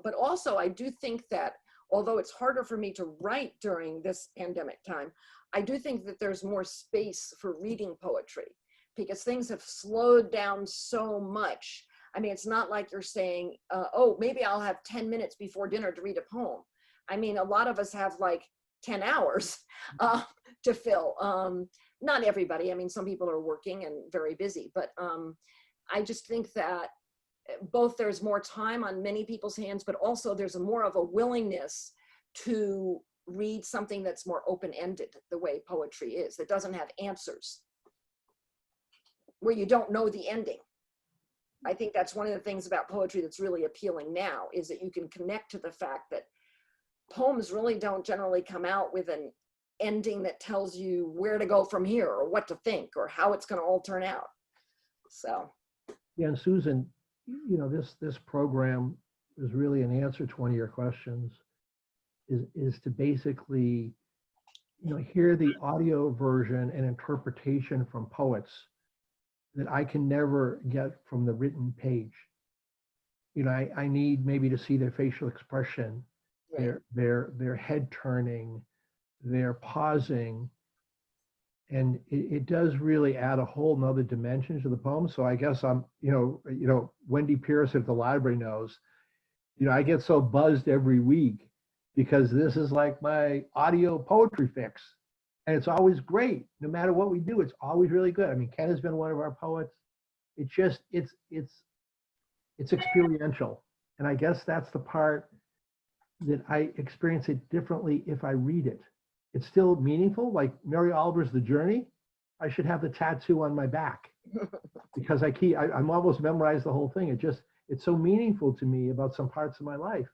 But also, I do think that although it's harder for me to write during this pandemic time, I do think that there's more space for reading poetry because things have slowed down so much. I mean, it's not like you're saying, oh, maybe I'll have 10 minutes before dinner to read a poem. I mean, a lot of us have like 10 hours to fill. Not everybody. I mean, some people are working and very busy, but I just think that both there's more time on many people's hands, but also there's more of a willingness to read something that's more open-ended, the way poetry is, that doesn't have answers, where you don't know the ending. I think that's one of the things about poetry that's really appealing now, is that you can connect to the fact that poems really don't generally come out with an ending that tells you where to go from here or what to think or how it's going to all turn out. So. Yeah, and Susan, this program is really an answer to one of your questions, is to basically, hear the audio version and interpretation from poets that I can never get from the written page. I need maybe to see their facial expression, Right. their head turning, their pausing, and it does really add a whole nother dimension to the poem. So I guess I'm, Wendy Pierce at the library knows, I get so buzzed every week because this is like my audio poetry fix. And it's always great. No matter what we do, it's always really good. I mean, Ken has been one of our poets. It's just, it's experiential. And I guess that's the part that I experience it differently if I read it. It's still meaningful. Like Mary Oliver's The Journey, I should have the tattoo on my back because I'm almost memorized the whole thing. It's so meaningful to me about some parts of my life.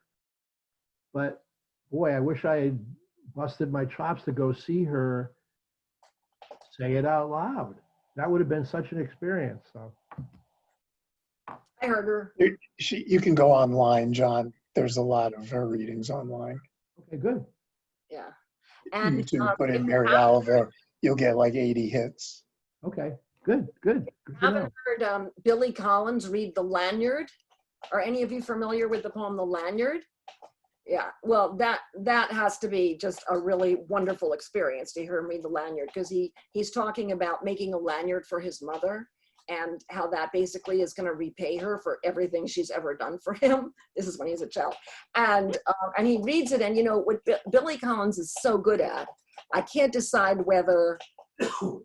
But boy, I wish I had busted my chops to go see her say it out loud. That would have been such an experience. So I heard her. You can go online, John. There's a lot of her readings online. okay, good. Yeah. And YouTube, put in if Mary you haven't Oliver, you'll get like 80 hits. Okay, good to know. heard Billy Collins read The Lanyard. Are any of you familiar with the poem The Lanyard? Yeah, well, that has to be just a really wonderful experience to hear him read The Lanyard, because he's talking about making a lanyard for his mother and how that basically is going to repay her for everything she's ever done for him. This is when he's a child. And he reads it, and what Billy Collins is so good at, I can't decide whether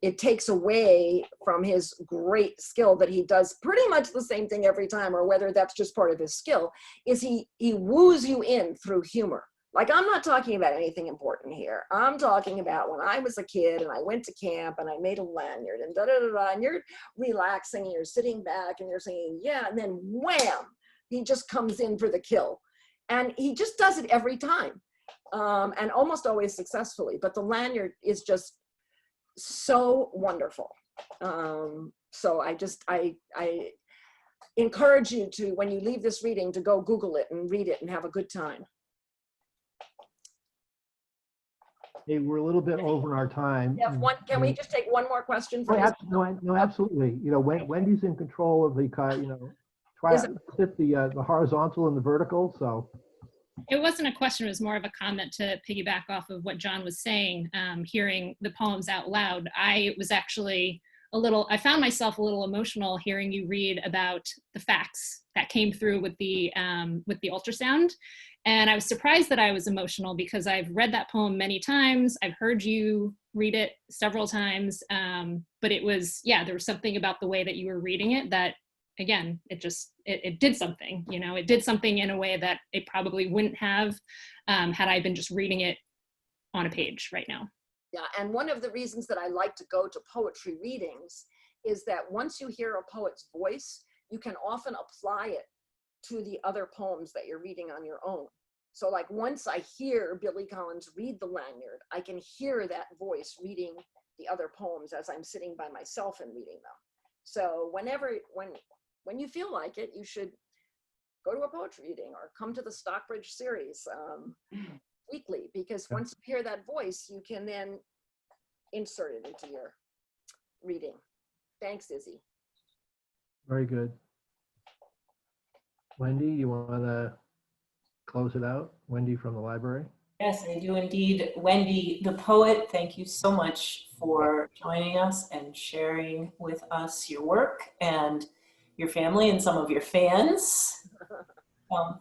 it takes away from his great skill that he does pretty much the same thing every time, or whether that's just part of his skill, is he woos you in through humor. Like, I'm not talking about anything important here. I'm talking about when I was a kid and I went to camp and I made a lanyard and da-da-da-da, and you're relaxing and you're sitting back and you're saying, yeah, and then wham, he just comes in for the kill. And he just does it every time, and almost always successfully. But the lanyard is just so wonderful. So I encourage you to, when you leave this reading, to go Google it and read it and have a good time. Hey, we're a little bit over our time. Yeah, can we just take one more question? No, absolutely. Wendy's in control of the try Is it, the horizontal and the vertical. So It wasn't a question, it was more of a comment to piggyback off of what John was saying. Hearing the poems out loud, I was actually I found myself a little emotional hearing you read about the facts that came through with the ultrasound. And I was surprised that I was emotional because I've read that poem many times. I've heard you read it several times. But it was, yeah, there was something about the way that you were reading it that, again, it did something, you know, it did something in a way that it probably wouldn't have had I been just reading it on a page right now. Yeah, and one of the reasons that I like to go to poetry readings is that once you hear a poet's voice, you can often apply it to the other poems that you're reading on your own. So like once I hear Billy Collins read The Lanyard, I can hear that voice reading the other poems as I'm sitting by myself and reading them. So when you feel like it, you should go to a poetry reading or come to the Stockbridge series weekly, because once you hear that voice, you can then insert it into your reading. Thanks, Izzy. very good. Wendy, you want to close it out? Wendy from the library. Yes, I do indeed. Wendy, the poet, thank you so much for joining us and sharing with us your work and your family and some of your fans.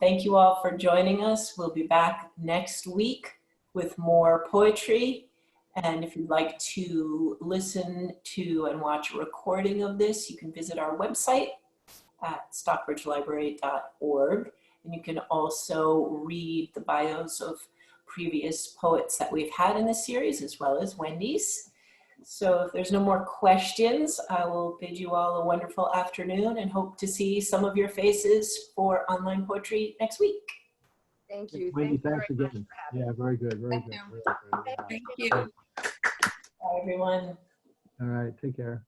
Thank you all for joining us. We'll be back next week with more poetry. And if you'd like to listen to and watch a recording of this, you can visit our website at stockbridgelibrary.org. And you can also read the bios of previous poets that we've had in this series, as well as Wendy's. So if there's no more questions, I will bid you all a wonderful afternoon and hope to see some of your faces for online poetry next week. Thank you. Wendy, Thank you thanks very much again. for having me. Yeah, very good, very Thank good. you. Really good. Thank you. Bye, everyone. All right, take care.